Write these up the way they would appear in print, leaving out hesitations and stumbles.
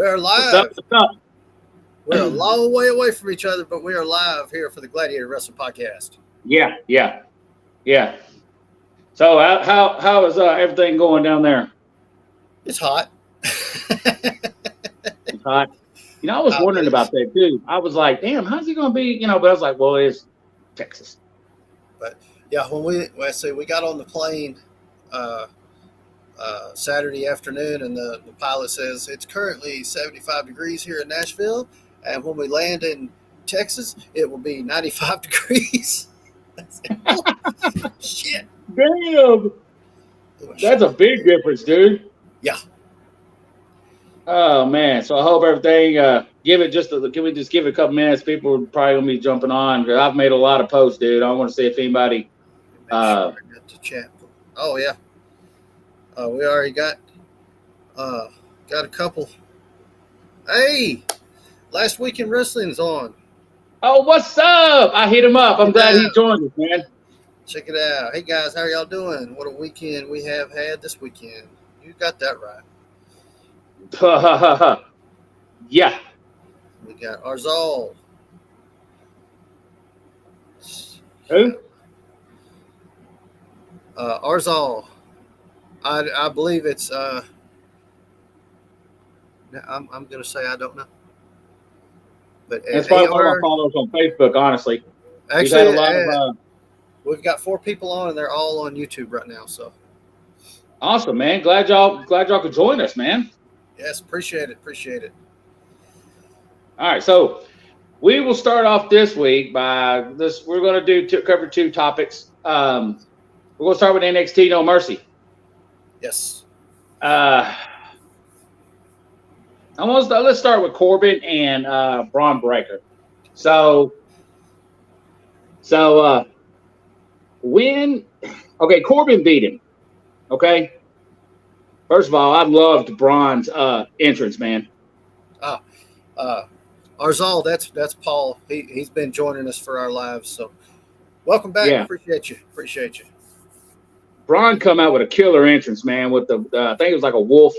We're live. What's up? What's up? We're a long way away from each other, but we are live here for the Gladiator Wrestling Podcast. Yeah. So how is everything going down there? It's hot. It's hot. I was wondering about that too. I was like, damn, how's it going to be? But I was like, well, it's Texas. But yeah, when we got on the plane Saturday afternoon, and the pilot says it's currently 75 degrees here in Nashville, and when we land in Texas, it will be 95 degrees. Oh, shit. Damn. That's a big difference, dude. Yeah. Oh man. So I hope everything can we just give it a couple minutes? People are probably gonna be jumping on because I've made a lot of posts, dude. I want to see if anybody sure I got to chat. Oh yeah. We already got a couple. Hey, Last Week in Wrestling's on. Oh, what's up? I hit him up. I'm glad he joined us, man. Check it out. Hey guys, how are y'all doing? What a weekend we have had this weekend. You got that right. Yeah. We got Arzal. Who? Arzal. I believe it's I'm gonna say I don't know. But it's probably one of my followers on Facebook, honestly. Actually, we've got 4 people on, and they're all on YouTube right now. So awesome, man! Glad y'all could join us, man. Yes, appreciate it. All right, so we will start off this week by this. We're going to cover 2 topics. We're going to start with NXT No Mercy. Yes. Let's start with Corbin and Braun Breaker. Corbin beat him. Okay. First of all, I loved Braun's entrance, man. Arzal, that's Paul. He's been joining us for our lives. So welcome back. Yeah. Appreciate you. Braun come out with a killer entrance, man, with the I think it was like a wolf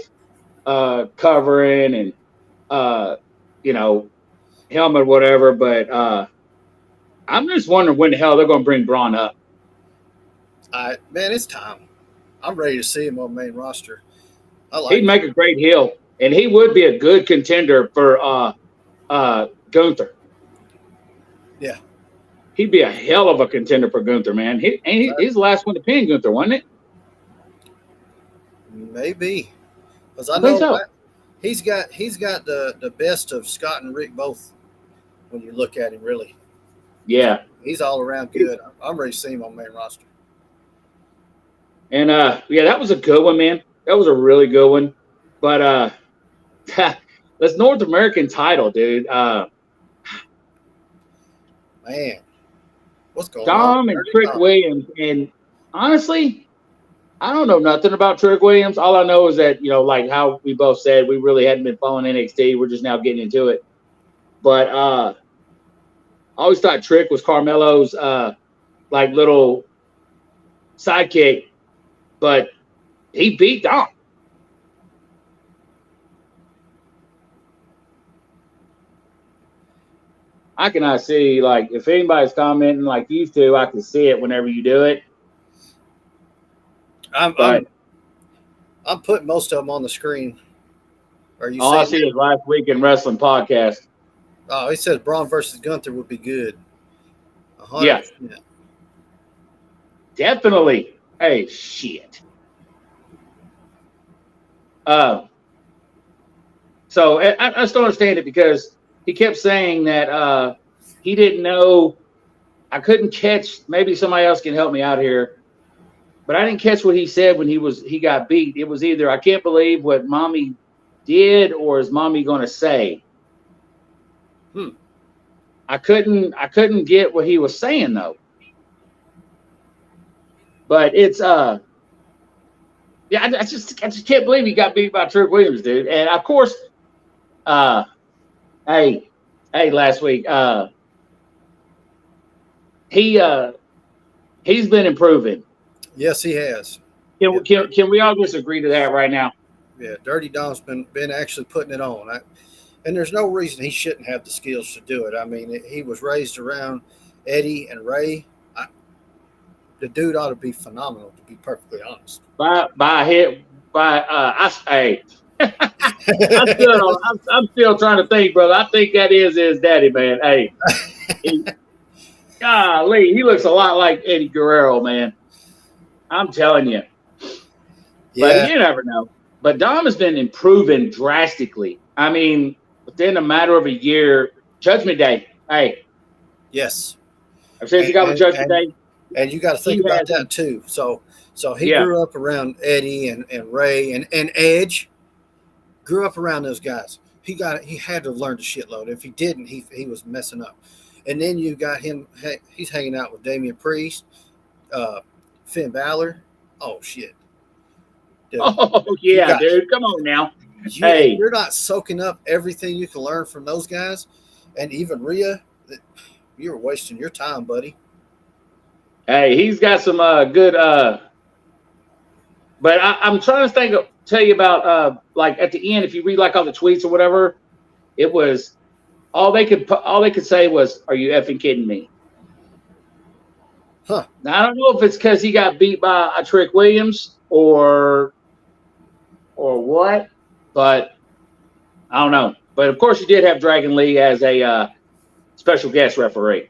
covering and helmet or whatever, but I'm just wondering when the hell they're going to bring Braun up. Man, it's time. I'm ready to see him on the main roster. He'd make a great heel, and he would be a good contender for Gunther. Yeah. He'd be a hell of a contender for Gunther, man. He's the last one to pin Gunther, wasn't it? Maybe. Because I know so. He's got the best of Scott and Rick both when you look at him, really. Yeah. He's all around good. I'm ready to see him on the main roster. And, that was a good one, man. That was a really good one. But this North American title, dude. Man. What's going on? Dom and Trick Williams. And honestly, I don't know nothing about Trick Williams. All I know is that, like how we both said, we really hadn't been following NXT. We're just now getting into it. But I always thought Trick was Carmelo's little sidekick. But he beat Dom. I cannot see, if anybody's commenting like you two, I can see it whenever you do it. I'm putting most of them on the screen. Are you? All I see is Last Week in Wrestling podcast. Oh, he says Braun versus Gunther would be good. 100%. Yeah, definitely. Hey, shit. So I just don't understand it because he kept saying that he didn't know. I couldn't catch. Maybe somebody else can help me out here. But I didn't catch what he said when he got beat. It was either I can't believe what mommy did or is mommy going to say. I couldn't get what he was saying though. But it's I just can't believe he got beat by Trick Williams, dude. And of course, hey, last week, he's been improving. Yes, he has. Can we all just agree to that right now? Yeah, Dirty Dom's been actually putting it on. And there's no reason he shouldn't have the skills to do it. I mean, he was raised around Eddie and Ray. The dude ought to be phenomenal, to be perfectly honest. Hey, I'm still trying to think, brother. I think that is his daddy, man. Hey, golly, he looks a lot like Eddie Guerrero, man. I'm telling you. But Yeah. you never know. But Dom has been improving drastically. I mean, within a matter of a year, Judgment Day. Hey, Yes. I've said he got with Judgment And Day. and you got to think He about has, that too. So he yeah. grew up around Eddie and Ray and Edge. Grew up around those guys. He had to learn the shitload. If he didn't, he was messing up. And then you got him. He's hanging out with Damian Priest, Finn Balor. Oh shit. Dude, Oh yeah, dude. Come on now. If Hey, you're not soaking up everything you can learn from those guys, and even Rhea, you're wasting your time, buddy. hey, he's got some good. But I'm trying to tell you about like at the end, if you read like all the tweets or whatever, it was all they could say was, "Are you effing kidding me?" Huh? Now I don't know if it's because he got beat by a Trick Williams or what, but I don't know. But of course, you did have Dragon Lee as a special guest referee.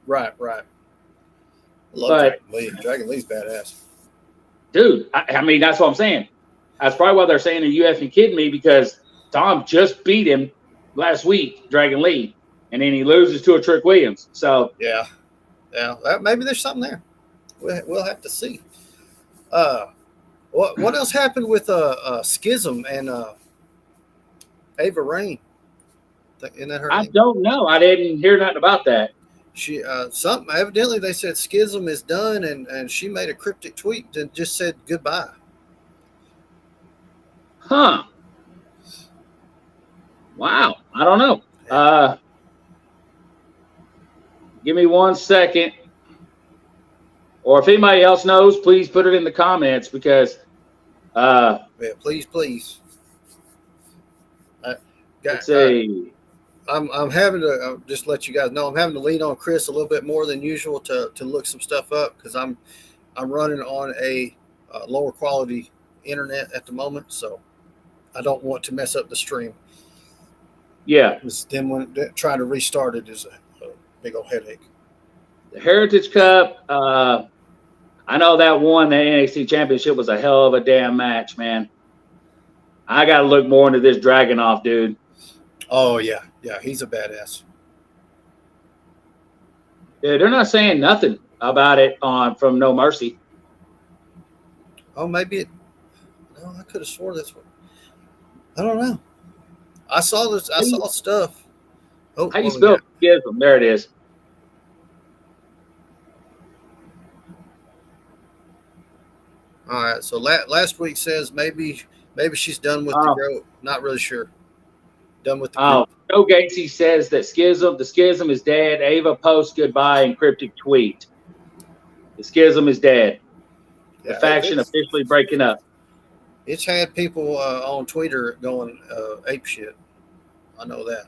Right. I love But Dragon Lee. Dragon Lee's badass. dude, I mean, that's what I'm saying. That's probably why they're saying, "Are you effing kidding me?" Because Tom just beat him last week, Dragon Lee, and then he loses to a Trick Williams. So Yeah. Maybe there's something there. We'll have to see. What else happened with Schism and Ava Rain? Isn't that her I name? don't know. I didn't hear nothing about that. She something evidently they said Schism is done, and she made a cryptic tweet and just said goodbye. Huh. Wow. I don't know. Give me 1 second. Or if anybody else knows, please put it in the comments because Yeah, please. let's see. I'm having to just let you guys know I'm having to lean on Chris a little bit more than usual to look some stuff up because I'm running on a lower quality internet at the moment, so I don't want to mess up the stream. Yeah. Then when trying to restart it is a big old headache. The Heritage Cup. I know that one, the NXT Championship, was a hell of a damn match, man. I got to look more into this Dragunov, dude. Oh yeah, he's a badass. Yeah, they're not saying nothing about it from No Mercy. Oh, maybe it. No, I could have swore this one. I don't know. I saw this. I saw stuff. Oh, how do you spell Schism? There it is. All right. So last week says maybe she's done with the growth. Not really sure. Done with the group. Joe Gacy says that the schism is dead. Ava posts goodbye in cryptic tweet. The schism is dead. The faction officially breaking up. It's had people on Twitter going ape shit. I know that.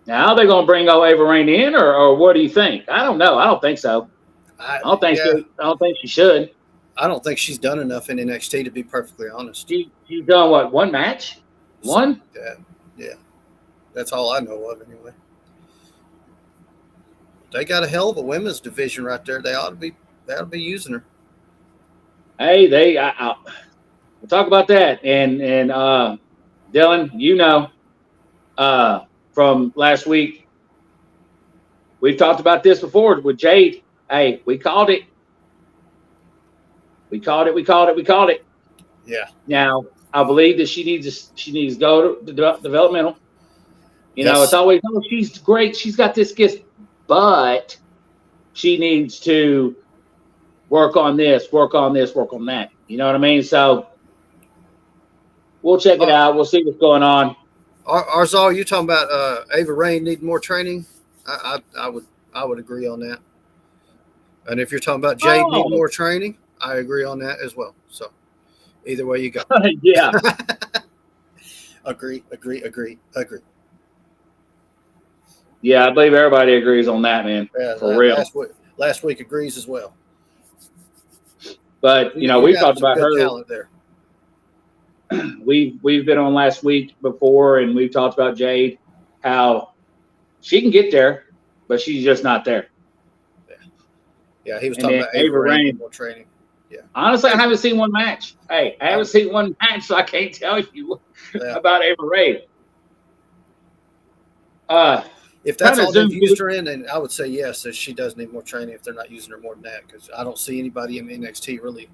Now, are they going to bring Ava Rain in, or what do you think? I don't know. I don't think so. I don't think she should. I don't think she's done enough in NXT, to be perfectly honest. She's done what? One match? One? Yeah. That's all I know of, anyway. They got a hell of a women's division right there. They ought to be using her. Hey, we'll talk about that. And Dylan, you know, from last week, we've talked about this before with Jade. Hey, we called it. We called it. Yeah. Now, I believe that she needs to go to developmental. You know, it's always, oh, she's great. She's got this gift, but she needs to work on this, work on that. You know what I mean? So we'll check it out. We'll see what's going on. Arzal, you talking about Ava Rain needing more training? I would agree on that. And if you're talking about Jade needing more training, I agree on that as well. So Either way you go. Yeah. Agree. Yeah, I believe everybody agrees on that, man. Yeah, For real. Last week agrees as well. But You we got talked some about good her. talent there. We've been on last week before, and we've talked about Jade, how she can get there, but she's just not there. Yeah, he was And talking then about Ava Rain more training. Yeah. Honestly, I haven't seen one match. Hey, I haven't seen one match, so I can't tell you about Ava Rain. If that's all they've used her in, then I would say yes, that she does need more training if they're not using her more than that, because I don't see anybody in NXT really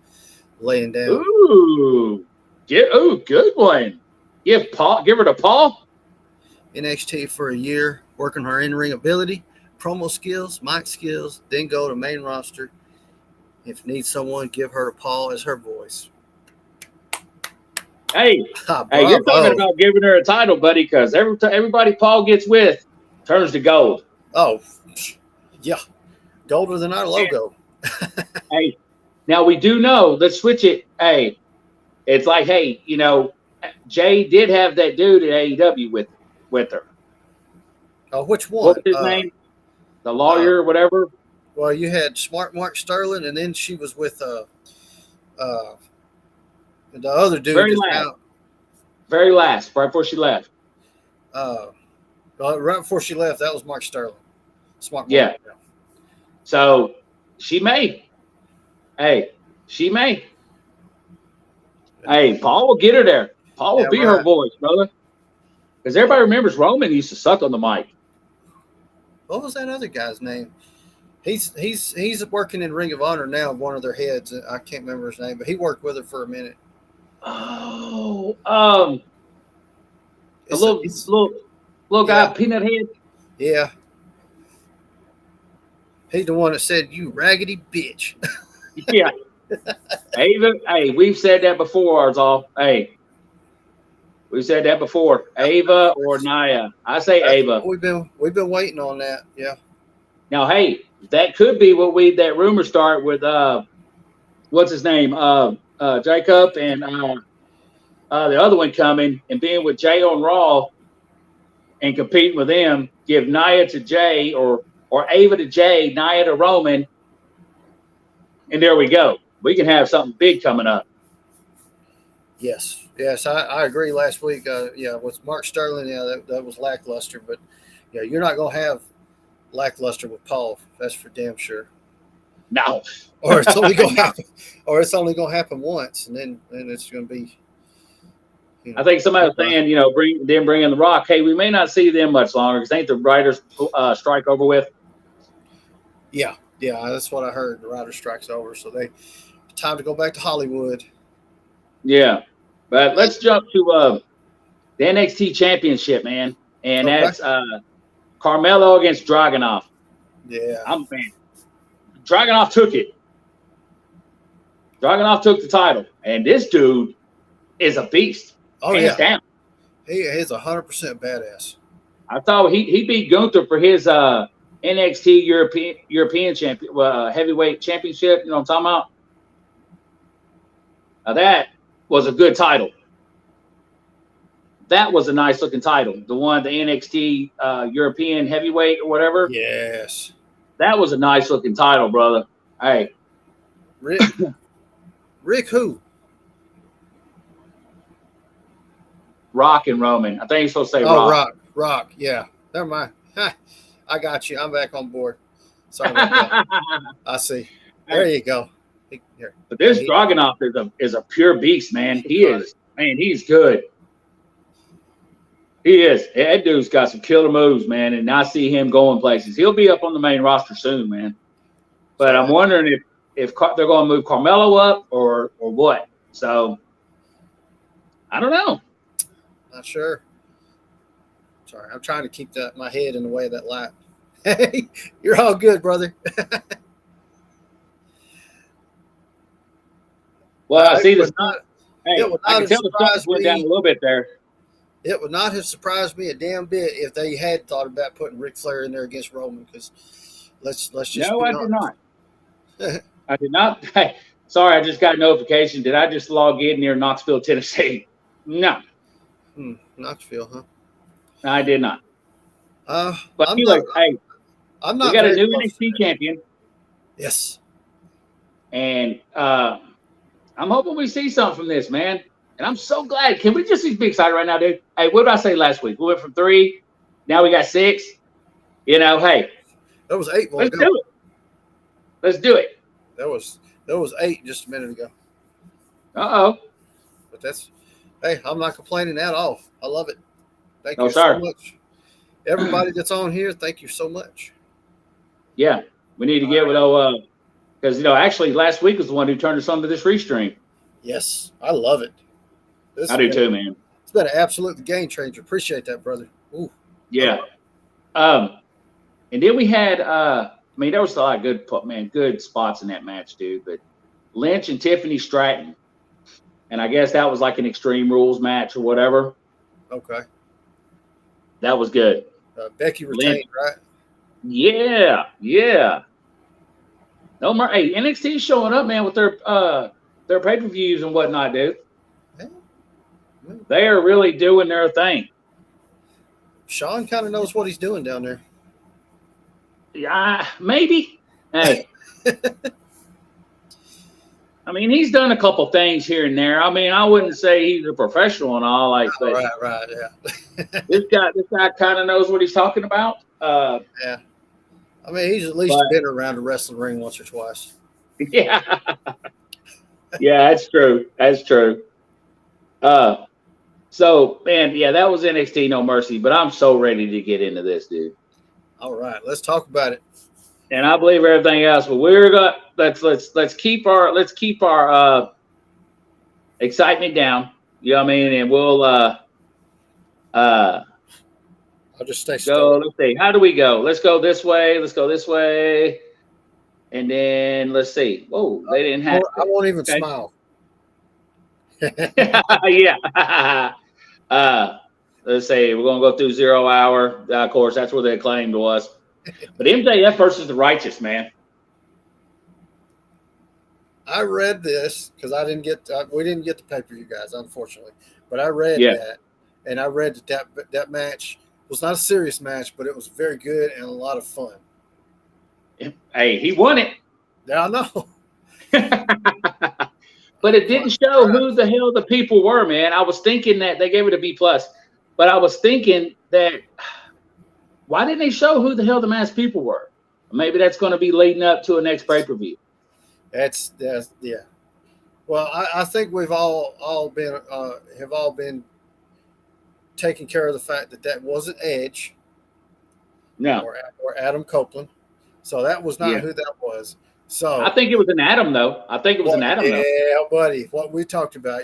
laying down. Ooh, good one. Give her to Paul. NXT for a year, working her in-ring ability, promo skills, mic skills, then go to main roster. If you need someone, give her to Paul as her voice. Hey, you're talking about giving her a title, buddy, because everybody Paul gets with turns to gold. Oh, yeah. Golder than our logo. Hey, now we do know, let's switch it. Hey, it's like, hey, Jay did have that dude at AEW with her. Oh, which one? What's his name? The lawyer or whatever? Well, you had Smart Mark Sterling, and then she was with the other dude. Very last, right before she left. Right before she left, that was Mark Sterling. Smart Mark. Yeah. So she may. Hey, Hey, Paul will get her there. Paul will be her voice, brother. Because everybody remembers Roman used to suck on the mic. What was that other guy's name? He's working in Ring of Honor now, one of their heads. I can't remember his name, but he worked with her for a minute. Oh, the little guy, Peanut Head. Yeah. He's the one that said, "You raggedy bitch." Yeah. Ava, hey, we've said that before, Arzal. Hey, we've said that before. Ava or Nia. I say Ava. We've been waiting on that. Yeah. Now, hey, that could be that rumor start with what's his name? Jacob and the other one coming and being with Jay on Raw and competing with them. Give Nia to Jay or Ava to Jay, Nia to Roman, and there we go. We can have something big coming up. Yes, I agree. Last week, with Mark Sterling, that was lackluster, but yeah, you're not gonna have lackluster with Paul. That's for damn sure. No, or it's only gonna happen. Or it's only gonna happen once, and then it's gonna be. I think somebody was saying, bring in The Rock. Hey, we may not see them much longer because ain't the writers' strike over with? Yeah, that's what I heard. The writers' strike's over, so time to go back to Hollywood. Yeah, but let's jump to the NXT Championship, man, and that's Carmelo against Dragunov. Yeah, Dragunov took it. Dragunov took the title, and this dude is a beast. Oh, hands down. He is 100% badass. I thought he beat Gunther for his NXT European champion heavyweight championship. You know what I'm talking about? Now that was a good title. That was a nice looking title. The NXT European heavyweight or whatever. Yes. That was a nice looking title, brother. Hey. Rick who? Rock and Roman. I think he's supposed to say Rock. Rock. Yeah. Never mind. I got you. I'm back on board. Sorry about that. I see. There you go. Here. But this Dragunov is a pure beast, man. He's good. He is. That dude's got some killer moves, man, and I see him going places. He'll be up on the main roster soon, man. But I'm wondering if they're going to move Carmelo up or what. So I don't know. Not sure. Sorry, I'm trying to keep my head in the way of that light. Hey, you're all good, brother. Well, I see this. Hey, I can tell the sun went down a little bit there. It would not have surprised me a damn bit if they had thought about putting Ric Flair in there against Roman. Because let's just. No, I did not. I did not. Hey, Sorry, I just got a notification. Did I just log in near Knoxville, Tennessee? No. Knoxville, huh? No, I did not. But I'm anyway, hey, I'm we not got a very new close to NXT that. champion, Yes. and I'm hoping we see something from this, man. And I'm so glad. Can we just be excited right now, dude? Hey, what did I say last week? We went from 3, now we got 6. You know, hey, That was 8 let's ago. do it. Let's do it. That was 8 just a minute ago. Uh-oh. But hey, I'm not complaining at all. I love it. Thank No, you sir. so much. Everybody that's on here, thank you so much. Yeah, we need to get with because actually last week was the one who turned us on to this restream. Yes, I love it. I do too, man. It's been an absolute game changer. Appreciate that, brother. Ooh. Yeah. And then we had there was a lot of good spots in that match, dude. But Lynch and Tiffany Stratton, and I guess that was like an Extreme Rules match or whatever. Okay. That was good. Becky retained, right? Yeah. No more. Hey, NXT's showing up, man, with their pay-per-views and whatnot, dude. Yeah. They are really doing their thing. Sean kind of knows what he's doing down there. Yeah, maybe. Hey. I mean, he's done a couple things here and there. I mean, I wouldn't say he's a professional and all, but right, yeah. this guy kind of knows what he's talking about. Yeah. I mean, he's at least been around a wrestling ring once or twice. Yeah. Yeah, that's true. That's true. So, man, yeah, that was NXT No Mercy, but I'm so ready to get into this, dude. All right, let's talk about it. And I believe everything else, but we're gonna let's keep our excitement down. You know what I mean? And we'll I'll just stay go. still. Let's see. How do we go? Let's go this way. Let's go this way. And then let's see. Whoa, they didn't have. I won't even smile. Yeah. Let's say we're gonna go through 0 hour. Of course, that's where they claim to us. But MJF versus the Righteous, man. I read this because we didn't get the pay-per-view, guys, unfortunately. But I read that, and I read that match was not a serious match, but it was very good and a lot of fun. Hey, he won it. Yeah, I know. But it didn't show who the hell the people were, man. I was thinking that they gave it a B+, but I was thinking that why didn't they show who the hell the masked people were? Maybe that's going to be leading up to a next pay-per-view. That's yeah. Well, I think we've all been taking care of the fact that wasn't Edge. No. Or Adam Copeland. So that was not who that was. So I think it was an Adam, though. Yeah, buddy. What we talked about,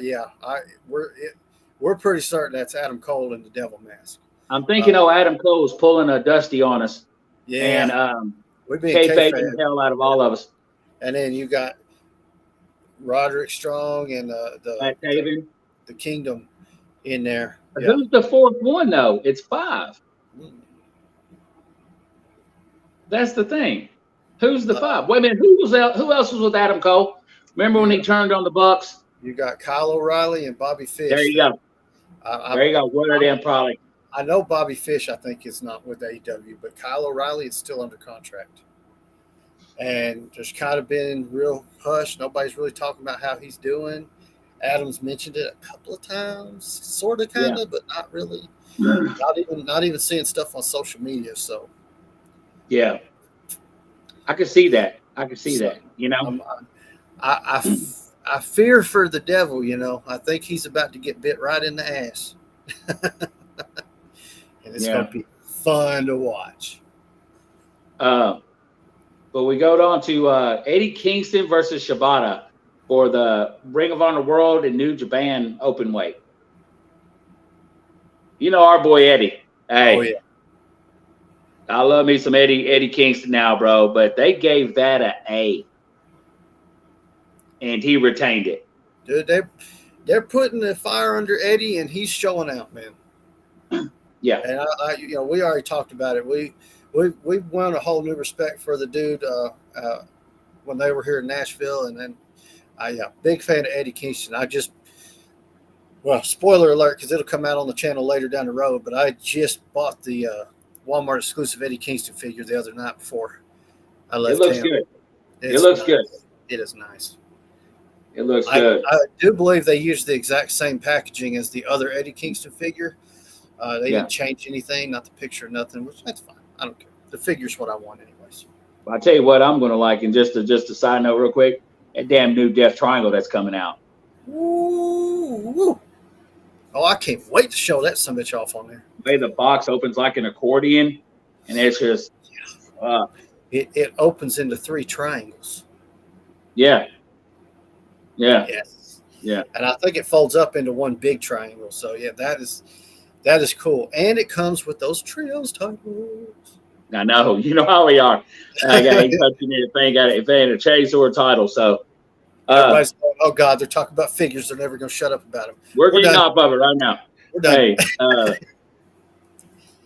we're pretty certain that's Adam Cole in the Devil Mask. I'm thinking, Adam Cole was pulling a Dusty on us. Yeah. And we're being kayfabing the hell out of all of us. And then you got Roderick Strong and the Kingdom in there. Yeah. Who's the fourth one, though? It's 5. That's the thing. Who's the 5? Wait a minute. Who else was with Adam Cole? Remember when he turned on the Bucks? You got Kyle O'Reilly and Bobby Fish. There you go. There you go. One of them probably. I know Bobby Fish, I think, is not with AEW, but Kyle O'Reilly is still under contract. And there's kind of been real hush. Nobody's really talking about how he's doing. Adams mentioned it a couple of times, sort of, kind of, but not really. Not even seeing stuff on social media. So, yeah, I could see that. You know, I fear for the devil. You know, I think he's about to get bit right in the ass, and it's going to be fun to watch. But we go on to Eddie Kingston versus Shibata for the Ring of Honor World and New Japan Open Weight. You know our boy Eddie. Hey, oh yeah, I love me some Eddie Kingston now, bro. But they gave that an A, and he retained it. Dude, they're putting the fire under Eddie, and he's showing out, man. Yeah, and we already talked about it. We won a whole new respect for the dude when they were here in Nashville, and then Big fan of Eddie Kingston. Well, spoiler alert, because it'll come out on the channel later down the road, but I just bought the Walmart exclusive Eddie Kingston figure the other night before I left It looks town. good. It's It looks nice. good. It is nice. It looks good. I do believe they used the exact same packaging as the other Eddie Kingston figure. They didn't change anything, not the picture, nothing, which that's fine. I don't care. The figure's what I want anyways. I'll tell you what I'm going to like, and just a side note real quick, that damn new Death Triangle that's coming out. Ooh. Oh, I can't wait to show that sumbitch off on there. The way the box opens like an accordion, and it's just it opens into 3 triangles. Yeah. Yes. Yeah. And I think it folds up into 1 big triangle. So yeah, that is cool. And it comes with those trios titles. I know. You know how we are. I got ain't touching anything. If they ain't a chase or a title. So everybody's going, oh God, they're talking about figures. They're never going to shut up about them. We're getting off of it right now. We're done. Hey,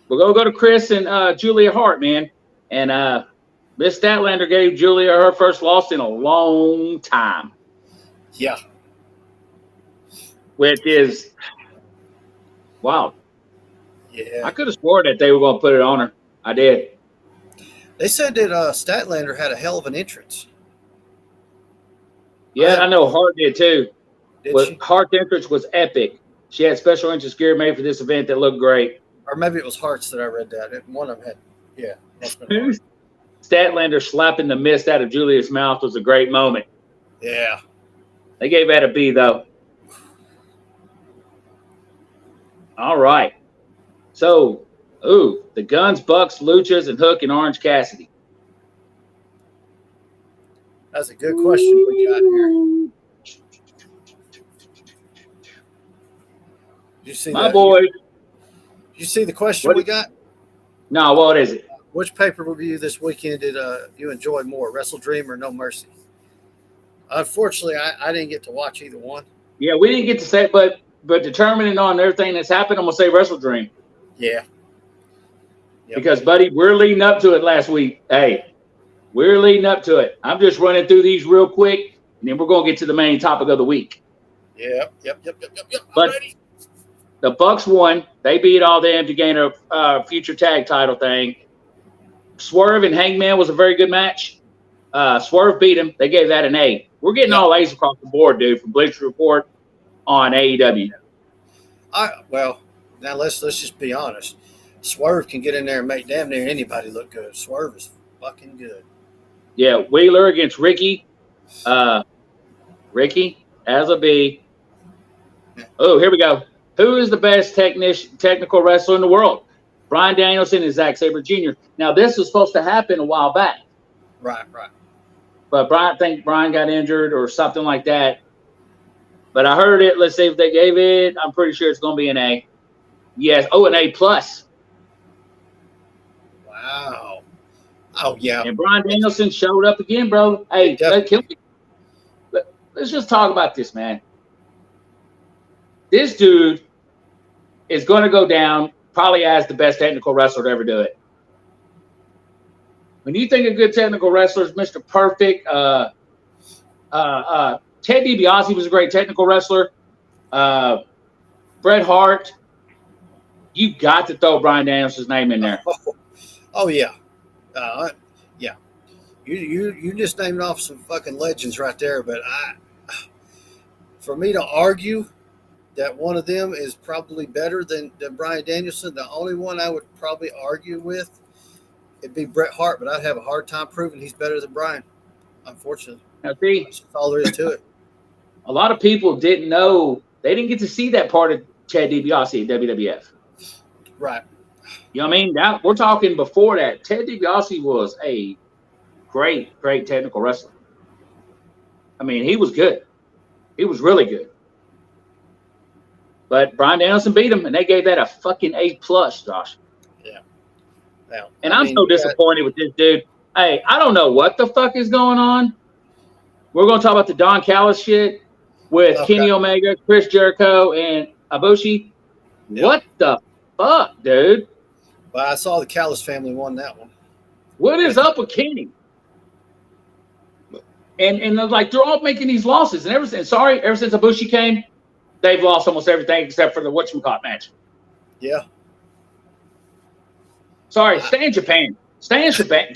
we're going to go to Chris and Julia Hart, man. And Miss Statlander gave Julia her first loss in a long time. Yeah. Which is wow. Yeah. I could have sworn that they were going to put it on her. I did. They said that Statlander had a hell of an entrance. Yeah, I know Hart did too. Did Hart's entrance was epic. She had special entrance gear made for this event that looked great. Or maybe it was Hart's that I read that. One of them had, yeah. Statlander slapping the mist out of Julia's mouth was a great moment. Yeah. They gave that a B, though. All right. So, the Guns, Bucks, Luchas, and Hook and Orange Cassidy. That's a good question we got here. You see my boy? You see the question we got? No, what is it? Which pay-per-view this weekend did you enjoy more, Wrestledream or No Mercy? Unfortunately, I didn't get to watch either one. Yeah, we didn't get to say, but determining on everything that's happened, I'm gonna say Wrestledream. Yeah. Yep. Because, buddy, we're leading up to it last week. Hey, we're leading up to it. I'm just running through these real quick, and then we're gonna get to the main topic of the week. Yep. But the Bucks won. They beat all them to gain a future tag title thing. Swerve and Hangman was a very good match. Swerve beat him. They gave that an A. We're getting all A's across the board, dude, from Bleacher Report on AEW. Well, now let's just be honest. Swerve can get in there and make damn near anybody look good. Swerve is fucking good. Yeah, Wheeler against Ricky. Ricky as a B. Oh, here we go. Who is the best technical wrestler in the world? Bryan Danielson and Zack Sabre Jr. Now, this was supposed to happen a while back. Right. But I think Bryan got injured or something like that. But I heard it. Let's see if they gave it. I'm pretty sure it's going to be an A. Yes. Oh, an A+. Wow. Oh, yeah. And Bryan Danielson showed up again, bro. Hey, let's just talk about this, man. This dude is going to go down probably as the best technical wrestler to ever do it. When you think of good technical wrestlers, Mr. Perfect, Ted DiBiase was a great technical wrestler. Bret Hart, you got to throw Bryan Danielson's name in there. Oh yeah. Yeah. You just named off some fucking legends right there, but for me to argue that one of them is probably better than Bryan Danielson, the only one I would probably argue with it'd be Bret Hart, but I'd have a hard time proving he's better than Bryan, unfortunately. Now, see, that's all there is to it. A lot of people didn't know. They didn't get to see that part of Ted DiBiase at WWF. Right. You know what I mean? We're talking before that. Ted DiBiase was a great technical wrestler. I mean, he was good. He was really good. But Bryan Danielson beat him, and they gave that a fucking A+, Josh. Yeah. Now, and I'm so disappointed with this dude. Hey, I don't know what the fuck is going on. We're going to talk about the Don Callis shit with Kenny Omega, Chris Jericho, and Ibushi. Yep. What the fuck, dude? Well, I saw the Callis family won that one. What is up with Kenny? And like they're all making these losses, and ever since Ibushi came, they've lost almost everything except for the whatchamacallit match. Yeah. Sorry, stay in Japan. Stay in Japan.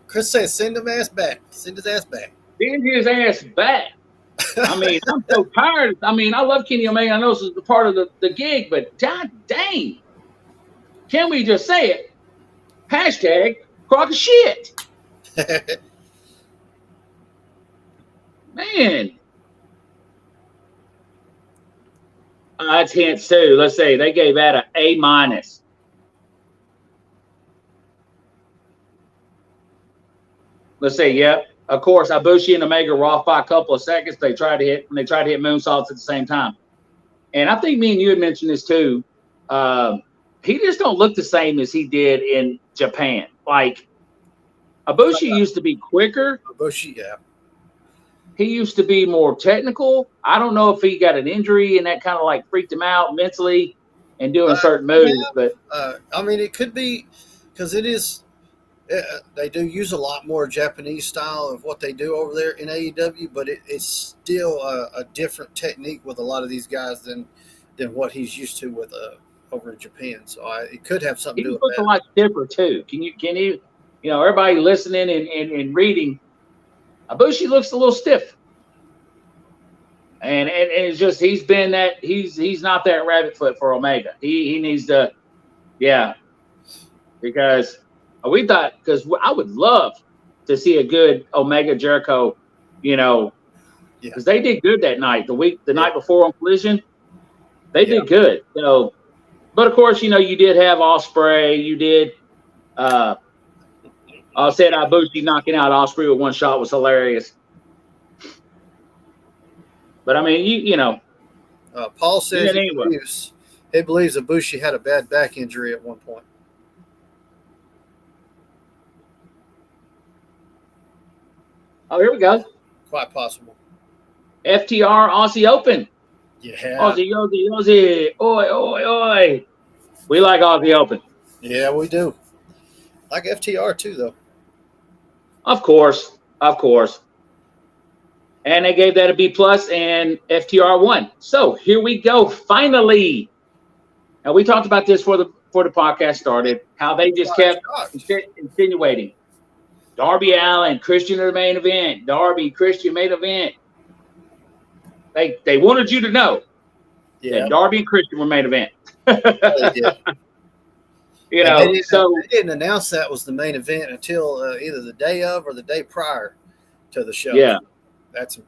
Chris says, send his ass back. Send his ass back. Send his ass back. I mean, I'm so tired. I mean, I love Kenny Omega. I know this is the part of the gig, but god dang. Can we just say it? Hashtag crock of shit. Man. That's hints too. Let's say they gave that an A-. Let's say, yep. Of course, Ibushi and Omega were off by a couple of seconds. When they tried to hit moonsaults at the same time. And I think me and you had mentioned this too. He just don't look the same as he did in Japan. Like Ibushi used to be quicker. Ibushi, yeah. He used to be more technical. I don't know if he got an injury and that kind of like freaked him out mentally and doing certain moves. Yeah. But I mean, it could be because it is. They do use a lot more Japanese style of what they do over there in AEW, but it's still a different technique with a lot of these guys than what he's used to with over in Japan. So it could have something to do with that. He looks a lot stiffer too. Can you everybody listening and reading, Ibushi looks a little stiff. And it's just he's not that rabbit foot for Omega. He needs to, because I would love to see a good Omega Jericho, because they did good that night. The night before on Collision, they did good. So, but of course, you did have Ospreay. You did. I said Ibushi knocking out Ospreay with one shot was hilarious. But I mean, Paul says he believes Ibushi had a bad back injury at one point. Oh, here we go. Quite possible. FTR Aussie Open. Yeah. Aussie. Oi. We like Aussie Open. Yeah, we do. Like FTR too, though. Of course. And they gave that a B+, and FTR won. So here we go. Finally. Now we talked about this before the podcast started. How they just kept insinuating. Darby Allin, Christian in the main event. Darby, Christian main event. They wanted you to know that Darby and Christian were main event. They did. They didn't announce that was the main event until either the day of or the day prior to the show. Yeah, that's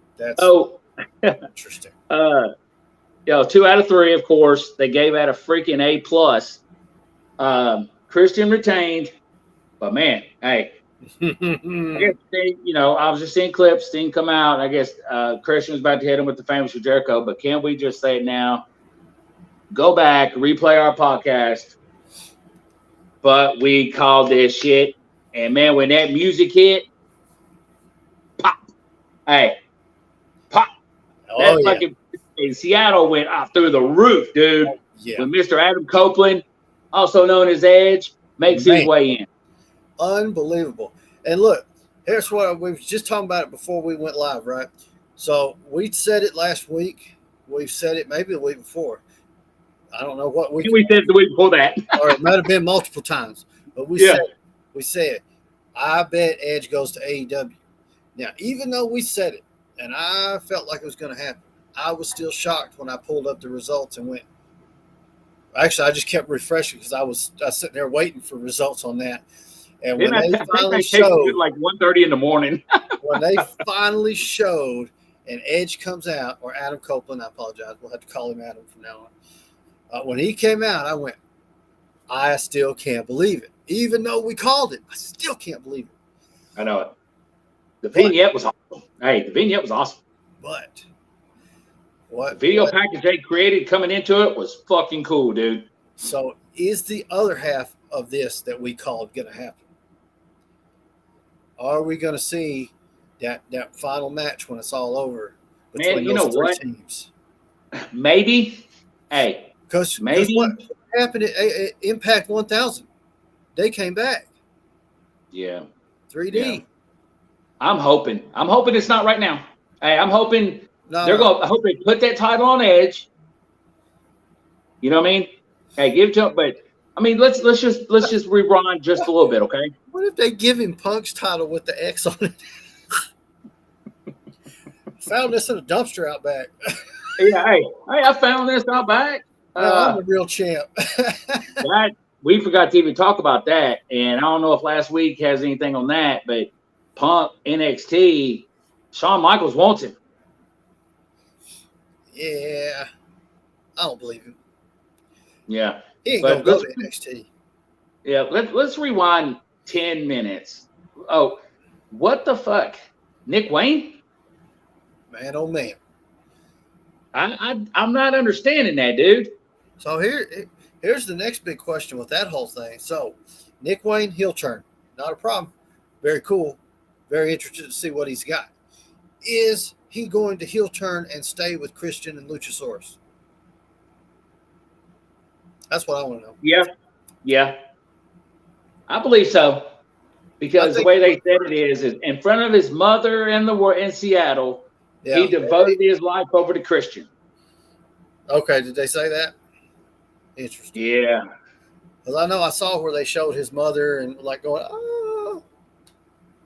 interesting. 2 out of 3, of course. They gave that a freaking A+. Christian retained, but man, hey. I was just seeing clips, didn't come out. I guess Christian was about to hit him with the famous for Jericho, but can we just say it now? Go back, replay our podcast. But we called this shit. And man, when that music hit, pop. Hey, pop. That fucking in Seattle went off through the roof, dude. When Mr. Adam Copeland, also known as Edge, makes his way in. Unbelievable. And look, here's what we were just talking about it before we went live, right? So we said it last week. We've said it maybe the week before. I don't know what week. We said the week before that. Or it might have been multiple times. But we said, I bet Edge goes to AEW. Now, even though we said it, and I felt like it was going to happen, I was still shocked when I pulled up the results and went. Actually, I just kept refreshing because I was sitting there waiting for results on that. And when they finally showed, like 1:30 in the morning, when they finally showed, and Edge comes out, or Adam Copeland, I apologize, we'll have to call him Adam from now on. When he came out, I went, I still can't believe it. Even though we called it, I still can't believe it. I know it. The vignette was awesome. Hey, the vignette was awesome. But the video package they created coming into it was fucking cool, dude. So is the other half of this that we called going to happen? Are we going to see that final match when it's all over between those three teams? Maybe. Hey, because maybe what happened at Impact 1000? They came back. Yeah. 3D. I'm hoping it's not right now. Hey, I'm hoping I hope they put that title on Edge. You know what I mean? Hey, give it to him, but I mean, let's just rewind just a little bit, okay? What if they give him Punk's title with the X on it? Found this in a dumpster out back. Yeah, hey, I found this out back. I'm the real champ. We forgot to even talk about that, and I don't know if last week has anything on that, but Punk NXT, Shawn Michaels wants him. Yeah, I don't believe him. Yeah, he ain't gonna go to NXT. Yeah, let's rewind 10 minutes. Oh, what the fuck, Nick Wayne? Man, oh man. I'm not understanding that, dude. So here's the next big question with that whole thing. So Nick Wayne heel turn, not a problem. Very cool. Very interested to see what he's got. Is he going to heel turn and stay with Christian and Luchasaurus? That's what I want to know. Yeah. I believe so. Because the way they said it is in front of his mother in Seattle, he devoted his life over to Christian. Okay, did they say that? Interesting. Yeah. Because I know I saw where they showed his mother and like going, oh.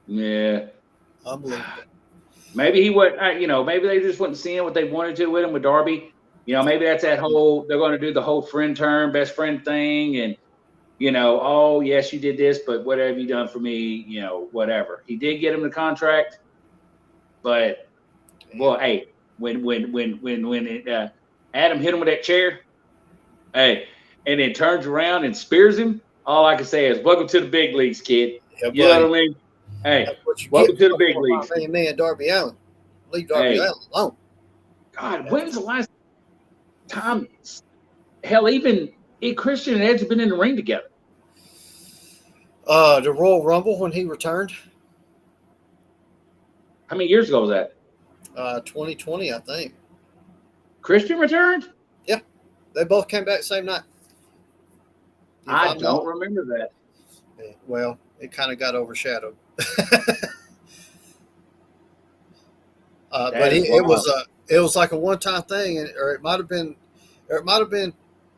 Yeah. Unbelievable. Maybe he would, maybe they just wasn't seeing what they wanted to with him with Darby. Maybe that's that whole, they're going to do the whole friend term, best friend thing. And, oh, yes, you did this, but what have you done for me? Whatever. He did get him the contract. But, well, hey, when Adam hit him with that chair, hey, and then turns around and spears him, all I can say is, welcome to the big leagues, kid. Yeah, you know what I mean? Hey, welcome to the big leagues. Man, Darby Allin. Leave Darby Allin alone. God, when's the last time? Hell, even Christian and Edge have been in the ring together. The Royal Rumble when he returned. How many years ago was that? 2020, I think. Christian returned? Yeah. They both came back the same night. I don't remember that. Yeah, well, it kind of got overshadowed. But it was like a one-time thing, or it might have been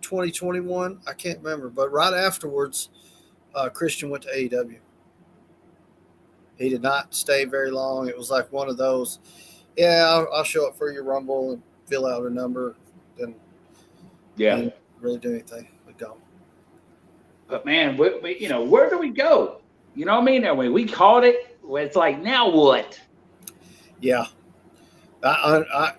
2021. I can't remember, but right afterwards, Christian went to AEW. He did not stay very long. It was like one of those, I'll show up for your Rumble and fill out a number. Then, didn't really do anything. But gone. But man, where do we go? You know what I mean? I mean, we caught it. It's like, now what? Yeah. I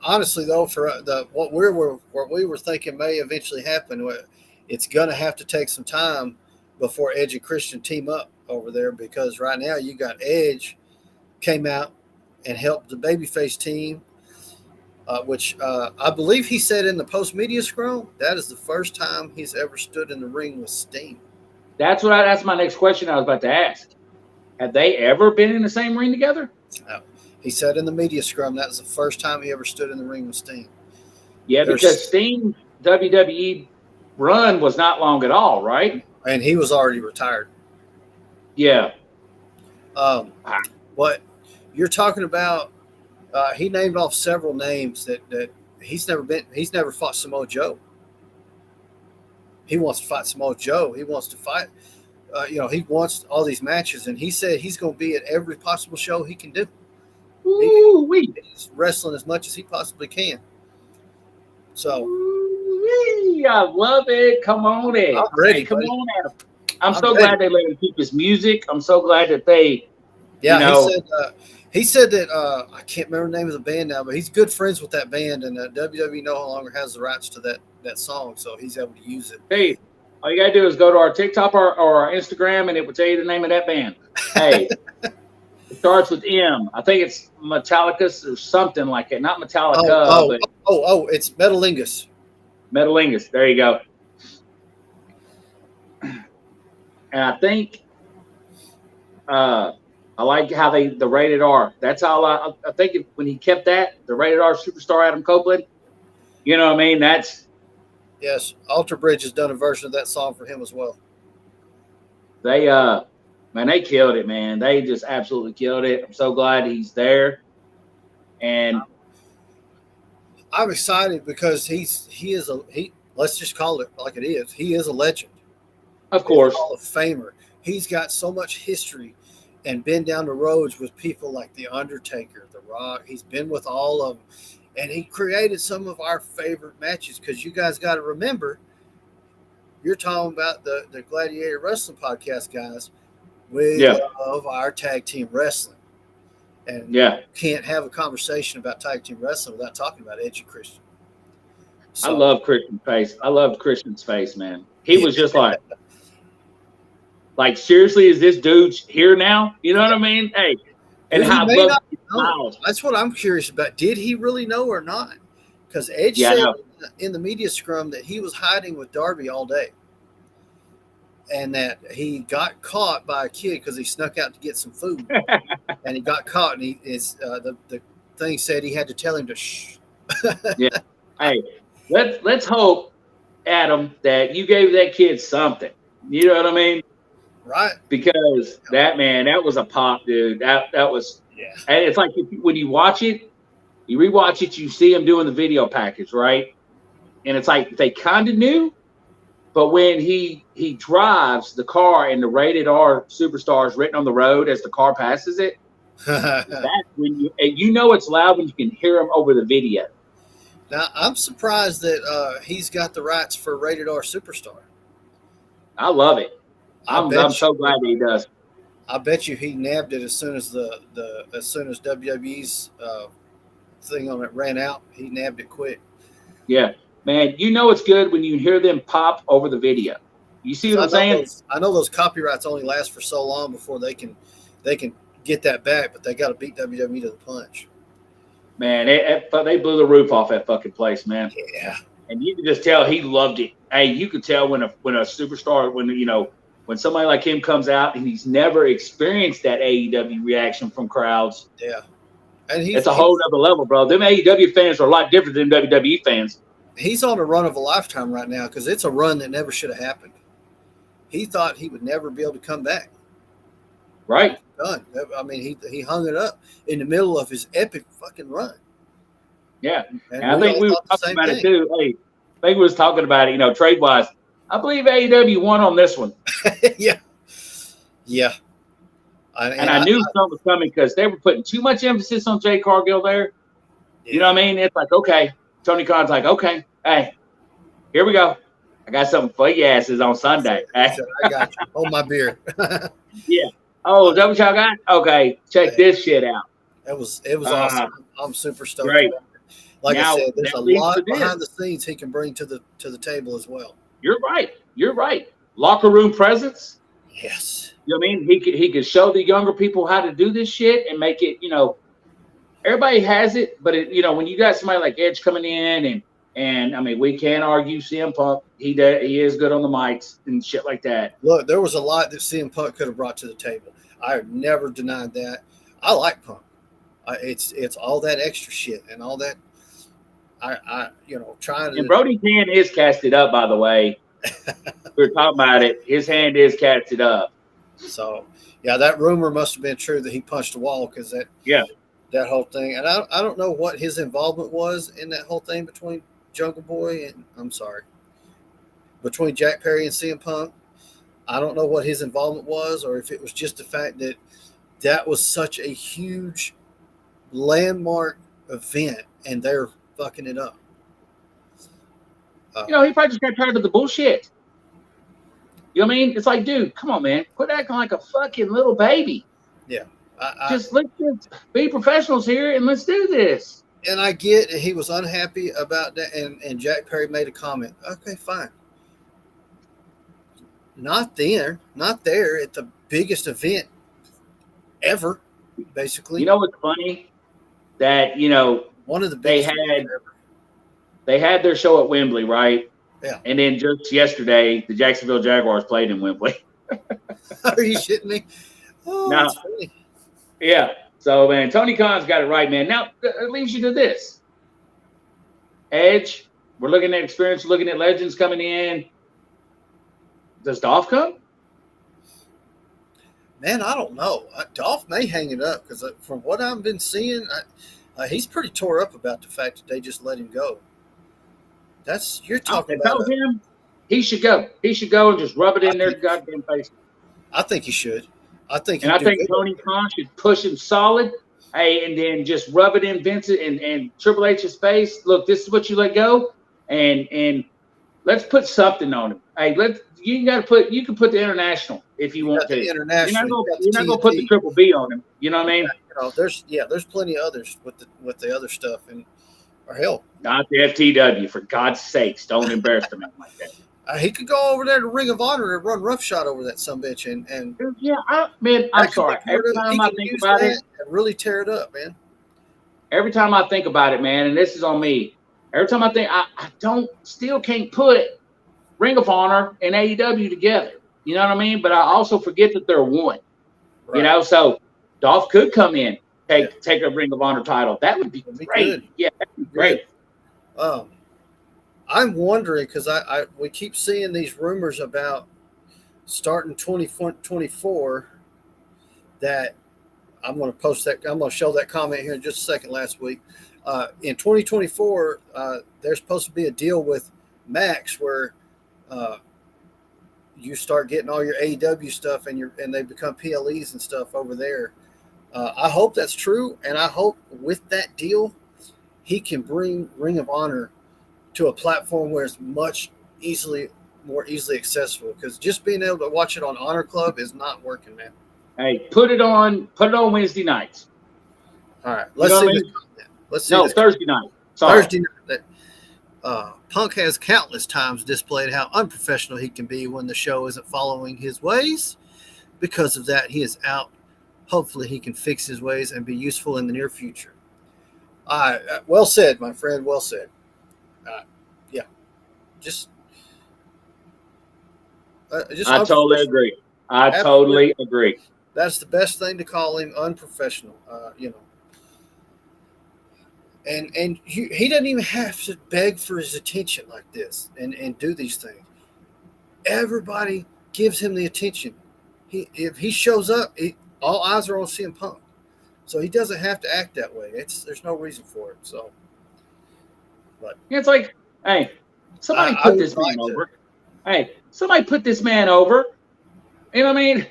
honestly though, for what we were thinking may eventually happen, it's gonna have to take some time before Edge and Christian team up over there, because right now you got Edge came out and helped the babyface team, which I believe he said in the post media scrum that is the first time he's ever stood in the ring with Sting. That's my next question I was about to ask. Have they ever been in the same ring together? No. He said in the media scrum that was the first time he ever stood in the ring with Sting. Yeah, because Sting's WWE run was not long at all, right? And he was already retired. Yeah. What you're talking about, he named off several names that he's never fought Samoa Joe. He wants to fight Samoa Joe. He wants to fight, he wants all these matches, and he said he's going to be at every possible show he can do. He's wrestling as much as he possibly can. So I love it. Come on in. I'm ready. Come on out. I'm so glad they let him keep his music. I'm so glad that they. Yeah, he said that I can't remember the name of the band now, but he's good friends with that band, and WWE no longer has the rights to that song, so he's able to use it. Hey, all you gotta do is go to our TikTok or our Instagram, and it will tell you the name of that band. Hey. It starts with M. I think it's Metallicus or something like it. Not Metallica. It's Metalingus. Metalingus. There you go. And I think I like how the rated R. That's how I think when he kept that, the rated R superstar Adam Copeland. You know what I mean? Yes. Alter Bridge has done a version of that song for him as well. They Man, they killed it, man. They just absolutely killed it. I'm so glad he's there. And I'm excited because let's just call it like it is. He is a legend. of He's a course, Hall of Famer. He's got so much history and been down the roads with people like The Undertaker, The Rock. He's been with all of them. And he created some of our favorite matches because you guys got to remember, you're talking about the Gladiator Wrestling Podcast, guys. We love our tag team wrestling. And can't have a conversation about tag team wrestling without talking about Edge and Christian. So, I love Christian's face. I loved Christian's face, man. He was just like, seriously, is this dude here now? You know what I mean? Hey, and how I love his smiles. That's what I'm curious about. Did he really know or not? Because Edge said in the media scrum that he was hiding with Darby all day. And that he got caught by a kid because he snuck out to get some food. And he got caught, and the thing said he had to tell him to shh. Yeah. Hey, let's hope, Adam, that you gave that kid something. You know what I mean? Right. Because that was a pop, dude. That was, and it's like when you watch it, you rewatch it, you see him doing the video package, right? And it's like they kind of knew, but when he drives the car and the rated R superstar is written on the road as the car passes it, that's when you know it's loud when you can hear him over the video. Now, I'm surprised that he's got the rights for rated R superstar. I love it. I'm so glad he does. I bet you he nabbed it as soon as as soon as WWE's thing on it ran out. He nabbed it quick. Yeah, man. You know it's good when you hear them pop over the video. You see what I'm saying? I know those copyrights only last for so long before they can get that back, but they got to beat WWE to the punch. Man, they blew the roof off that fucking place, man. Yeah. And you can just tell he loved it. Hey, you could tell when a superstar, when somebody like him comes out and he's never experienced that AEW reaction from crowds. Yeah. And it's a whole other level, bro. Them AEW fans are a lot different than WWE fans. He's on a run of a lifetime right now because it's a run that never should have happened. He thought he would never be able to come back. Right. Done. I mean, he hung it up in the middle of his epic fucking run. Yeah. And I think we were talking about it too. Hey, I think we was talking about it, trade-wise. I believe AEW won on this one. Yeah. Yeah. I knew something was coming because they were putting too much emphasis on Jay Cargill there. Yeah. You know what I mean? It's like, okay. Tony Khan's like, okay, hey, here we go. I got something for your asses on Sunday. I got you. Hold my beer. Yeah. Oh, is that what y'all got? Okay, check this shit out. It was awesome. I'm super stoked. Great. Like I said, there's a lot behind the scenes he can bring to the table as well. You're right. Locker room presence. Yes. You know what I mean? He could show the younger people how to do this shit and make it, everybody has it, but when you got somebody like Edge coming in and I mean, we can't argue CM Punk. He is good on the mics and shit like that. Look, there was a lot that CM Punk could have brought to the table. I have never denied that. I like Punk. It's all that extra shit and all that. Trying to. And Brody's hand is casted up, by the way. We were talking about it. His hand is casted up. So, yeah, that rumor must have been true that he punched a wall because that whole thing. And I don't know what his involvement was in that whole thing between Jungle Boy and between Jack Perry and CM Punk. I don't know what his involvement was or if it was just the fact that was such a huge landmark event and they're fucking it up. He probably just got tired of the bullshit. You know what I mean? It's like, dude, come on, man. Quit acting like a fucking little baby. Yeah. Let's just be professionals here and let's do this. And I get he was unhappy about that, and Jack Perry made a comment. Okay, fine. Not there at the biggest event ever, basically. You know what's funny? That, one of the biggest they had their show at Wembley, right? Yeah. And then just yesterday, the Jacksonville Jaguars played in Wembley. Are you shitting me? Oh, no. That's funny. Yeah. So, man, Tony Khan's got it right, man. Now, it leads you to this. Edge, we're looking at experience, looking at legends coming in. Does Dolph come? Man, I don't know. Dolph may hang it up because from what I've been seeing, he's pretty tore up about the fact that they just let him go. You're talking I about told him he should go. He should go and just rub it I in their think goddamn face. I think he should. I think And he'd I do think good. Tony Khan should push him solid. Hey, and then just rub it in Vince and Triple H's face. Look, this is what you let go, and let's put something on him. Hey, you can put the international if you You want got the to. international. You got You're the not gonna put the TNT. triple B on him. You know what I mean? There's plenty of others with the other stuff, and or hell, Not the FTW, for God's sakes. Don't embarrass the man like that. he could go over there to Ring of Honor and run roughshod over that sumbitch, and Yeah, I'm that could be sorry. part Every of it. He time I can think use about it, that and really tear it up, man. man, and this is on me. Every time I think I still can't put Ring of Honor and AEW together. You know what I mean? But I also forget that they're one. Right. You know, so Dolph could come in, take Yeah. a Ring of Honor title. That would be great. Good. Yeah, that'd be great. I'm wondering because we keep seeing these rumors about starting 2024 that I'm going to post that. I'm going to show that comment here in just a second. Last week, in 2024, there's supposed to be a deal with Max where you start getting all your AEW stuff and they become PLEs and stuff over there. I hope that's true, and I hope with that deal, he can bring Ring of Honor to a platform where it's more easily accessible. Because just being able to watch it on Honor Club is not working, man. Hey, put it on Wednesday nights. All right, let's see. Let's see. No, Thursday night. Sorry. Thursday night. Punk has countless times displayed how unprofessional he can be when the show isn't following his ways. Because of that, he is out. Hopefully, he can fix his ways and be useful in the near future. Well said, my friend. Well said. Yeah, just I totally agree. I totally agree. That's the best thing to call him, unprofessional. And he doesn't even have to beg for his attention like this and do these things. Everybody gives him the attention. If he shows up, all eyes are on CM Punk, so he doesn't have to act that way. There's no reason for it. So, but it's like, hey, somebody put this man over. Hey, somebody put this man over. You know what I mean?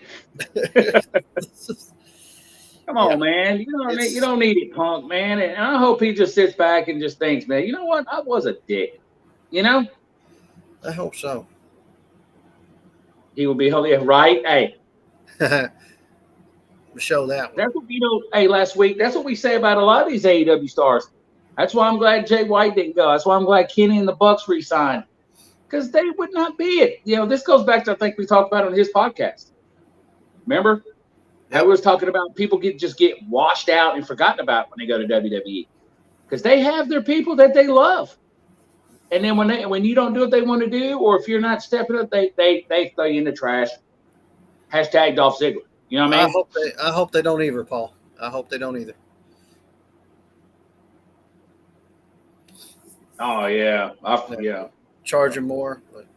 Come on, man. You don't need it, Punk, man. And I hope he just sits back and just thinks, man, you know what? I was a dick. You know? I hope so. He will be right. Hey. Show that one. That's what last week, that's what we say about a lot of these AEW stars. That's why I'm glad Jay White didn't go. That's why I'm glad Kenny and the Bucks re-signed. Because they would not be it. You know, this goes back to, I think we talked about on his podcast. Remember? How we was talking about people get washed out and forgotten about when they go to WWE. Because they have their people that they love. And then when you don't do what they want to do, or if you're not stepping up, they throw you in the trash. Hashtag Dolph Ziggler. You know what I mean? I hope they don't either, Paul. I hope they don't either. Oh yeah, yeah. Charge them more, but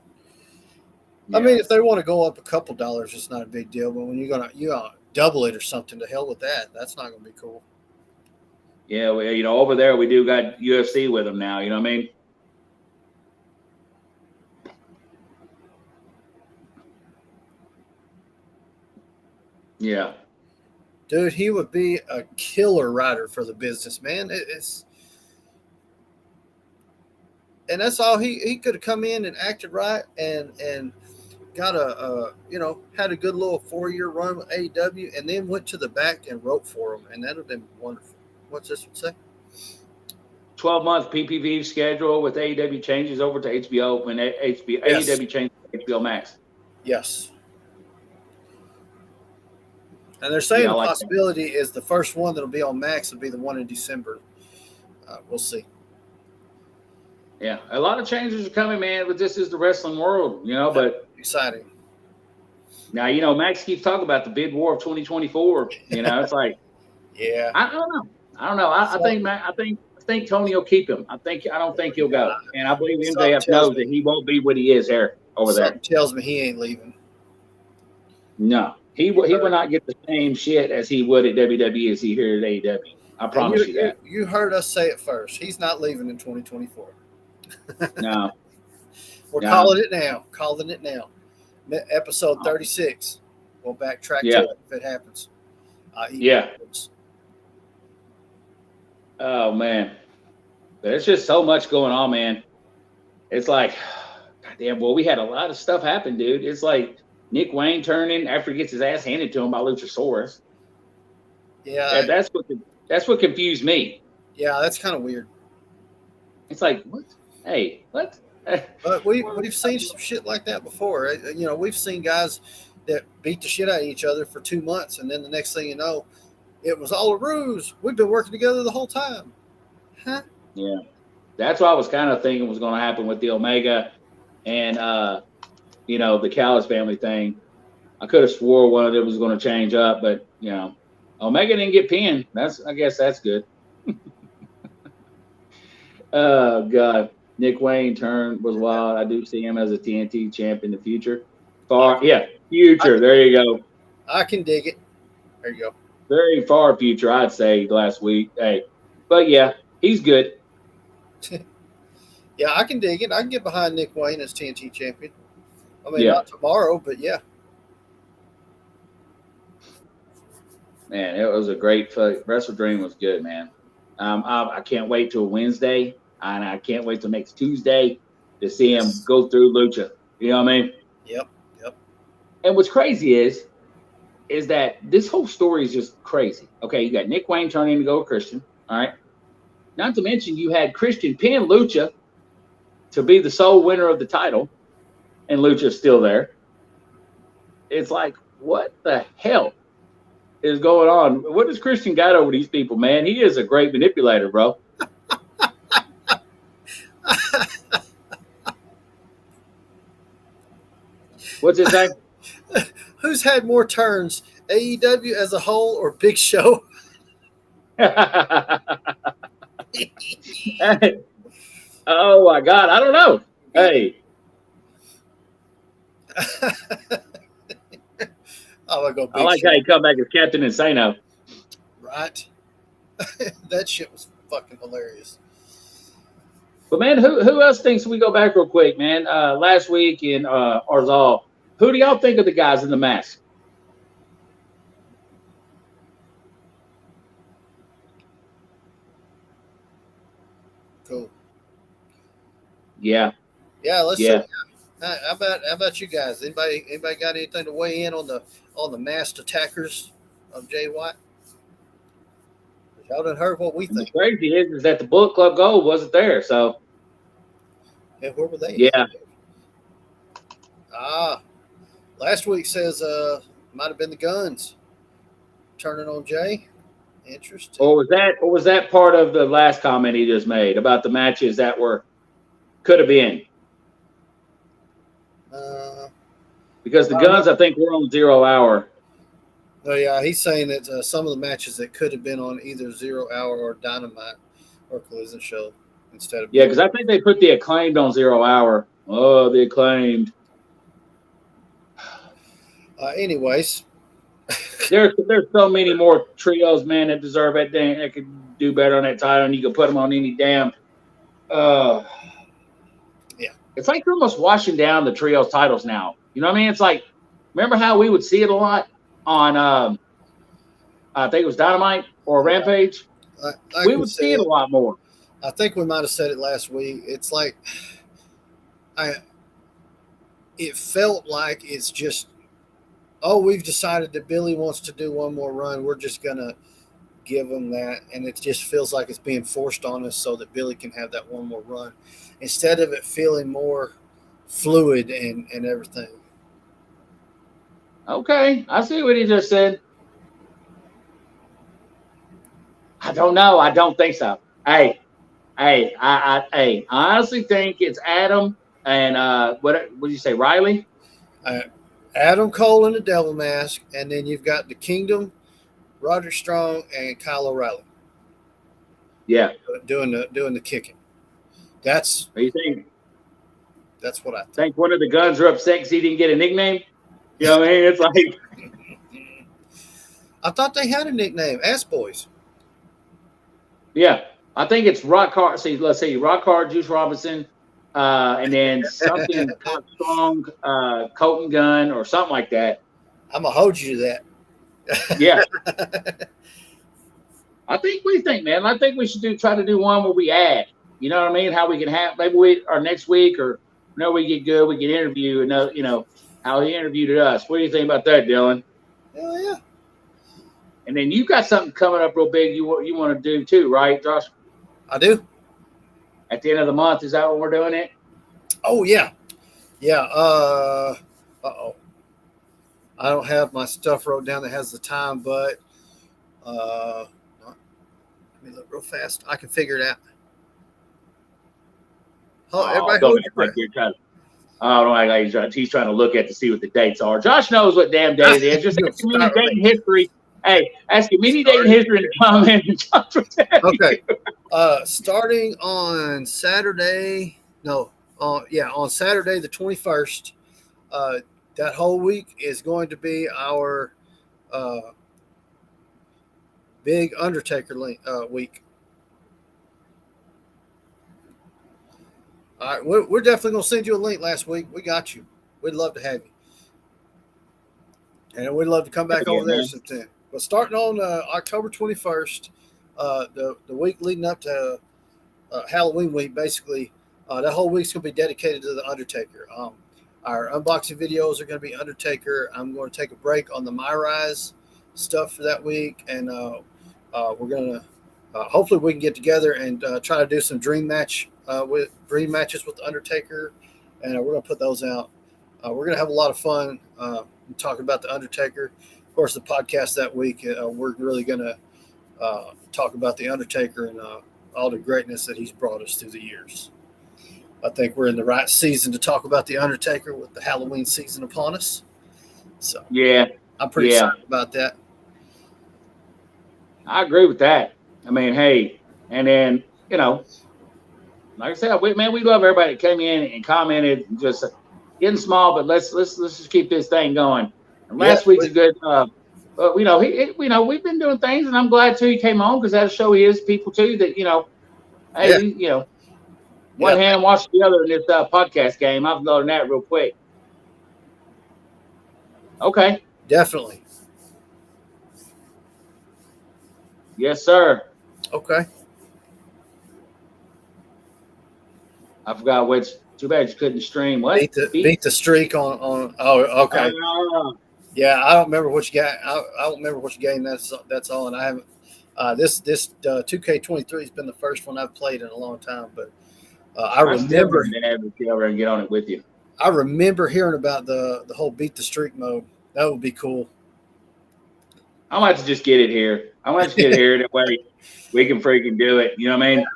yeah. I mean, if they want to go up a couple dollars, it's not a big deal. But when you double it or something, to hell with that. That's not gonna be cool. Yeah, well, over there we do got UFC with them now. You know what I mean? Yeah. Dude, he would be a killer rider for the business, man. And that's all he could have come in and acted right and got had a good little 4-year run with AEW and then went to the back and wrote for him, and that would have been wonderful. What's this one say? 12-month PPV schedule with AEW changes over to HBO when AEW changes to HBO Max. Yes. And they're saying the possibility is the first one that'll be on Max will be the one in December. We'll see. Yeah, a lot of changes are coming, man, but this is the wrestling world, but exciting. Now, Max keeps talking about the bid war of 2024. It's like, yeah. I don't know. I think Tony will keep him. I don't think he'll go. And I believe MJF knows that he won't be what he is over there. Tells me he ain't leaving. No. He will not get the same shit as he would at WWE as he here at AEW. I promise you that. You heard us say it first. He's not leaving in 2024. No. We're calling it now. Calling it now. Episode 36. We'll backtrack to it if it happens. Oh, man. There's just so much going on, man. It's like, goddamn, well, we had a lot of stuff happen, dude. It's like Nick Wayne turning after he gets his ass handed to him by Luchasaurus. Yeah. That's what confused me. Yeah, that's kind of weird. It's like, what? Hey, what? But we've seen some shit like that before. You know, we've seen guys that beat the shit out of each other for 2 months, and then the next thing you know, it was all a ruse. We've been working together the whole time. Huh? Yeah. That's what I was kind of thinking was going to happen with the Omega and, the Callis family thing. I could have swore one of them was going to change up, but, Omega didn't get pinned. I guess that's good. Oh, God. Nick Wayne turn was wild. I do see him as a TNT champ in the future. Future. There you go. I can dig it. There you go. Very far future, I'd say, last week. Hey, but yeah, he's good. Yeah, I can dig it. I can get behind Nick Wayne as TNT champion. I mean, not tomorrow, but yeah. Man, it was a great fight. Wrestledream was good, man. I can't wait till Wednesday, and I can't wait till next Tuesday to see him go through Lucha. You know what I mean? Yep. And what's crazy is that this whole story is just crazy. Okay, you got Nick Wayne turning to go with Christian, all right? Not to mention you had Christian pin Lucha to be the sole winner of the title, and Lucha's still there. It's like, what the hell is going on? What has Christian got over these people, man? He is a great manipulator, bro. What's his name? Who's had more turns, AEW as a whole or Big Show? Oh my God, I don't know. Hey. I like how you come back as Captain Insano. Right. That shit was fucking hilarious. But man, who else thinks we go back real quick, man? Last week in Arzal, who do y'all think of the guys in the mask? Cool. Yeah. Yeah, let's see. How about you guys? Anybody got anything to weigh in on the masked attackers of Jay White? Y'all done heard what we think. The crazy is that the Bullet Club Gold wasn't there, so. Yeah, where were they? Yeah. Last week says might have been the Guns turning on Jay. Interesting. Or was that part of the last comment he just made about the matches that could have been? Because the Guns, I think, were on 0 Hour. Oh yeah, he's saying that some of the matches that could have been on either 0 Hour or Dynamite or Collision Show instead of. Yeah, because I think they put the Acclaimed on 0 Hour. Oh, the Acclaimed. Anyways, there's so many more trios, man, that deserve that damn. That could do better on that title, and you can put them on any damn. Yeah, it's like they're almost washing down the trios titles now. You know what I mean? It's like, remember how we would see it a lot on, I think it was Dynamite or Rampage. We would see it a lot more. I think we might have said it last week. It's like, it felt like it's just. Oh, we've decided that Billy wants to do one more run. We're just going to give him that. And it just feels like it's being forced on us so that Billy can have that one more run. Instead of it feeling more fluid and everything. Okay. I see what he just said. I don't know. I don't think so. I honestly think it's Adam and what did you say, Riley? Adam Cole in the Devil Mask, and then you've got the Kingdom, Roger Strong, and Kyle O'Reilly. Yeah, doing the kicking. That's what do you think? That's what I think. One of the Guns are upset because he didn't get a nickname. You know what I mean? It's like I thought they had a nickname, Ass Boys. Yeah, I think it's Rock Hard. See, let's see, Rock Hard, Juice Robinson, and then something Cock Strong, Colton Gun, or something like that. I'm gonna hold you to that. Yeah, I think man. I think we should try to do one where we add. You know what I mean? How we can have maybe or next week or whenever we get good, we can interview and how he interviewed us. What do you think about that, Dylan? Hell yeah. And then you got something coming up real big you want to do too, right, Josh? I do. At the end of the month, is that what we're doing it? Oh yeah. Yeah. Uh-oh. I don't have my stuff wrote down that has the time, but let me look real fast. I can figure it out. Everybody hold your breath. Don't act like he's trying to look at to see what the dates are. Josh knows what damn day it is. Just community dating history. Hey, ask community dating history in the comments. Okay. Starting on Saturday. No. On Saturday the 21st. That whole week is going to be our big Undertaker week. All right, we're definitely going to send you a link last week. We got you. We'd love to have you. And we'd love to come back over there sometime. But starting on October 21st, the week leading up to Halloween week, basically, that whole week's going to be dedicated to the Undertaker. Our unboxing videos are going to be Undertaker. I'm going to take a break on the My Rise stuff for that week. And we're going to hopefully we can get together and try to do some dream matches with the Undertaker, and we're going to put those out. We're going to have a lot of fun talking about the Undertaker. Of course, the podcast that week, we're really going to talk about the Undertaker and all the greatness that he's brought us through the years. I think we're in the right season to talk about the Undertaker with the Halloween season upon us. So yeah, I'm pretty excited about that. I agree with that. I mean, hey, and then like I said, we love everybody that came in and commented, and just getting small, but let's just keep this thing going. And last week's a good. We've been doing things, and I'm glad too he came on because that'll show his people too that one hand wash the other in this podcast game. I've learned that real quick. Okay. Definitely. Yes, sir. Okay. I forgot which. Too bad you couldn't stream. What? Beat the streak on. Oh, okay. Yeah, I don't remember which game. I don't remember which game that's on. I haven't. This 2K23 has been the first one I've played in a long time, but I remember been able to get over and get on it with you. I remember hearing about the whole beat the streak mode. That would be cool. I might have to just get it here. I might just get it here that way we can freaking do it. You know what I mean?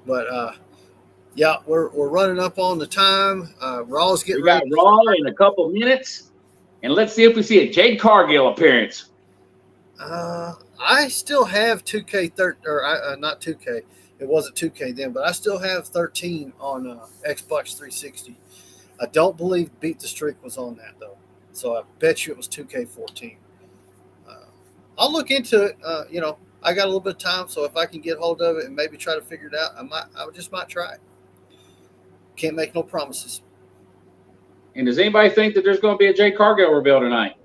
But we're running up on the time. Raw's getting ready. We got Raw in a couple minutes, and let's see if we see a Jade Cargill appearance. I still have 2K13, or not 2K. It wasn't 2K then, but I still have 13 on Xbox 360. I don't believe Beat the Streak was on that though, so I bet you it was 2K14. I'll look into it. I got a little bit of time, so if I can get hold of it and maybe try to figure it out, I just might try it. Can't make no promises. And does anybody think that there's going to be a Jade Cargill reveal tonight?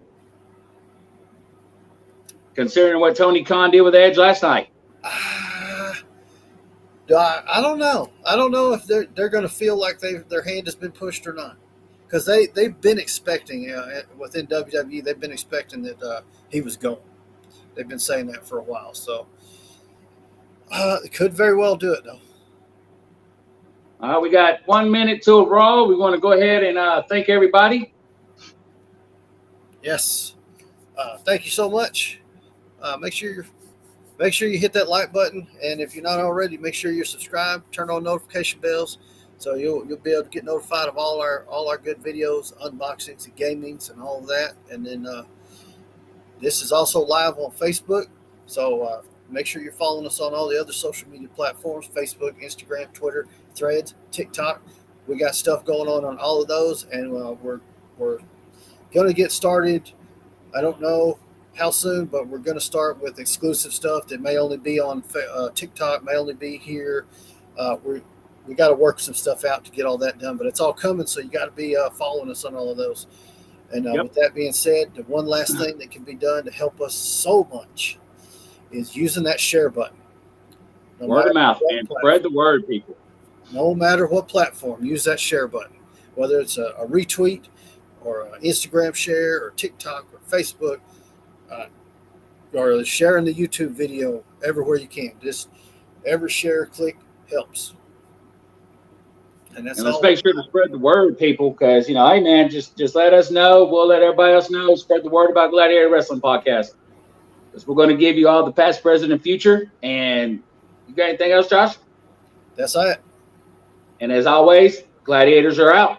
Considering what Tony Khan did with Edge last night. I don't know. I don't know if they're going to feel like their hand has been pushed or not. Because they've been expecting, within WWE, they've been expecting that he was going. They've been saying that for a while. So, they could very well do it, though. We got 1 minute till Raw. We want to go ahead and thank everybody. Yes. Thank you so much. Make sure you hit that like button, and if you're not already, make sure you're subscribed. Turn on notification bells, so you'll be able to get notified of all our good videos, unboxings, and gamings, and all of that. And then this is also live on Facebook, so make sure you're following us on all the other social media platforms: Facebook, Instagram, Twitter, Threads, TikTok. We got stuff going on all of those, and we're going to get started I don't know how soon, but we're going to start with exclusive stuff that may only be on TikTok, may only be here. We got to work some stuff out to get all that done, but it's all coming. So you got to be following us on all of those. And with that being said, the one last thing that can be done to help us so much is using that share button. Word of mouth, man. Spread the word, people. No matter what platform, use that share button. Whether it's a retweet or an Instagram share or TikTok or Facebook, or sharing the YouTube video everywhere you can. Just every share click helps. And let's make sure to spread the word, people, because hey man, just let us know. We'll let everybody else know. Spread the word about Gladiator Wrestling Podcast. Because we're going to give you all the past, present, and future. And you got anything else, Josh? That's it. And as always, Gladiators are out.